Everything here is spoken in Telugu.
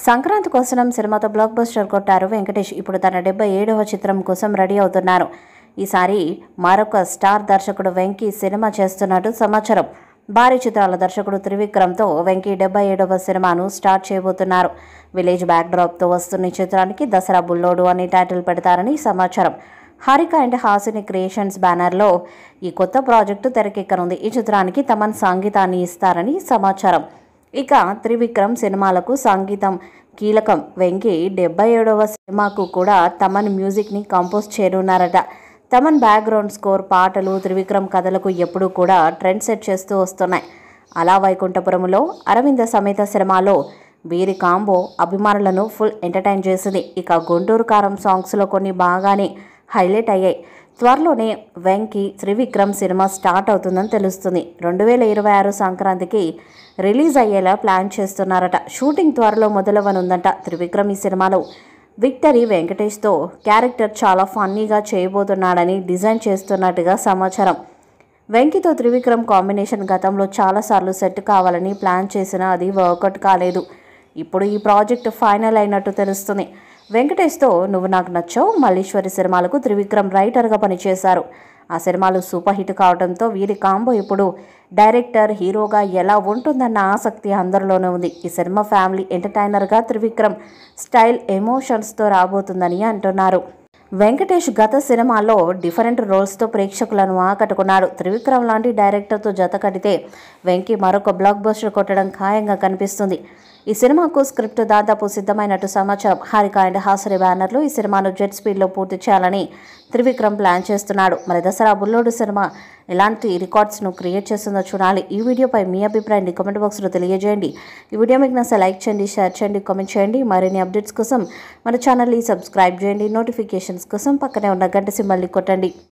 సంక్రాంతి కోసం సినిమాతో బ్లాక్ బస్టర్ కొట్టారు వెంకటేష్. ఇప్పుడు తన 77వ చిత్రం కోసం రెడీ అవుతున్నారు. ఈసారి మరొక స్టార్ దర్శకుడు వెంకీ సినిమా చేస్తున్నట్టు సమాచారం. భారీ చిత్రాల దర్శకుడు త్రివిక్రమ్తో వెంకీ 77వ సినిమాను స్టార్ట్ చేయబోతున్నారు. విలేజ్ బ్యాక్డ్రాప్తో వస్తున్న ఈ చిత్రానికి దసరా బుల్లోడు అని టైటిల్ పెడతారని సమాచారం. హారిక అండ్ హాసిని క్రియేషన్స్ బ్యానర్లో ఈ కొత్త ప్రాజెక్టు తెరకెక్కనుంది. ఈ చిత్రానికి తమన్ సంగీతాన్ని ఇస్తారని సమాచారం. ఇక త్రివిక్రమ్ సినిమాలకు సంగీతం కీలకం. వెంకీ 77వ సినిమాకు కూడా తమన్ మ్యూజిక్ని కంపోజ్ చేయనున్నారట. తమన్ బ్యాక్గ్రౌండ్ స్కోర్, పాటలు త్రివిక్రమ్ కథలకు ఎప్పుడూ కూడా ట్రెండ్ సెట్ చేస్తూ వస్తున్నాయి. అలా వైకుంఠపురంలో అరవింద సమేత సినిమాలో వీరి కాంబో అభిమానులను ఫుల్ ఎంటర్టైన్ చేసింది. ఇక గుంటూరు కారం సాంగ్స్లో కొన్ని బాగానే హైలైట్ అయ్యాయి. త్వరలోనే వెంకీ త్రివిక్రమ్ సినిమా స్టార్ట్ అవుతుందని తెలుస్తుంది. 2026 సంక్రాంతికి రిలీజ్ అయ్యేలా ప్లాన్ చేస్తున్నారట. షూటింగ్ త్వరలో మొదలవనుందంట. త్రివిక్రమ్ ఈ సినిమాలో విక్టరీ వెంకటేష్తో క్యారెక్టర్ చాలా ఫన్నీగా చేయబోతున్నాడని డిజైన్ చేస్తున్నట్టుగా సమాచారం. వెంకీతో త్రివిక్రమ్ కాంబినేషన్ గతంలో చాలాసార్లు సెట్ కావాలని ప్లాన్ చేసినా అది వర్కౌట్ కాలేదు. ఇప్పుడు ఈ ప్రాజెక్ట్ ఫైనల్ అయినట్టు తెలుస్తుంది. వెంకటేష్తో నువ్వు నాకు నచ్చావు, మల్లీశ్వరి సినిమాలకు త్రివిక్రమ్ రైటర్గా పనిచేశారు. ఆ సినిమాలు సూపర్ హిట్ కావడంతో వీరి కాంబో ఇప్పుడు డైరెక్టర్, హీరోగా ఎలా ఉంటుందన్న ఆసక్తి అందరిలోనే ఉంది. ఈ సినిమా ఫ్యామిలీ ఎంటర్టైనర్గా త్రివిక్రమ్ స్టైల్, ఎమోషన్స్తో రాబోతుందని అంటున్నారు. వెంకటేష్ గత సినిమాల్లో డిఫరెంట్ రోల్స్తో ప్రేక్షకులను ఆకట్టుకున్నాడు. త్రివిక్రమ్ లాంటి డైరెక్టర్తో జత కడితే వెంకీ మరొక బ్లాక్ బస్టర్ కొట్టడం ఖాయంగా కనిపిస్తుంది. ఈ సినిమాకు స్క్రిప్ట్ దాదాపు సిద్ధమైనట్టు సమాచారం. హారిక అండ్ హాసిని బ్యానర్లో ఈ సినిమాను జెట్ స్పీడ్లో పూర్తి చేయాలని త్రివిక్రమ్ ప్లాన్ చేస్తున్నాడు. మరి దసరా బుల్లోడు సినిమా ఎలాంటి రికార్డ్స్ను క్రియేట్ చేస్తుందో చూడాలి. ఈ వీడియోపై మీ అభిప్రాయాన్ని కామెంట్ బాక్స్లో తెలియజేయండి. ఈ వీడియో మీకు నచ్చితే లైక్ చేయండి, షేర్ చేయండి, కామెంట్ చేయండి. మరిన్ని అప్డేట్స్ కోసం మన ఛానల్ని సబ్స్క్రైబ్ చేయండి. నోటిఫికేషన్స్ కోసం పక్కనే ఉన్న గంట సింబల్ని కొట్టండి.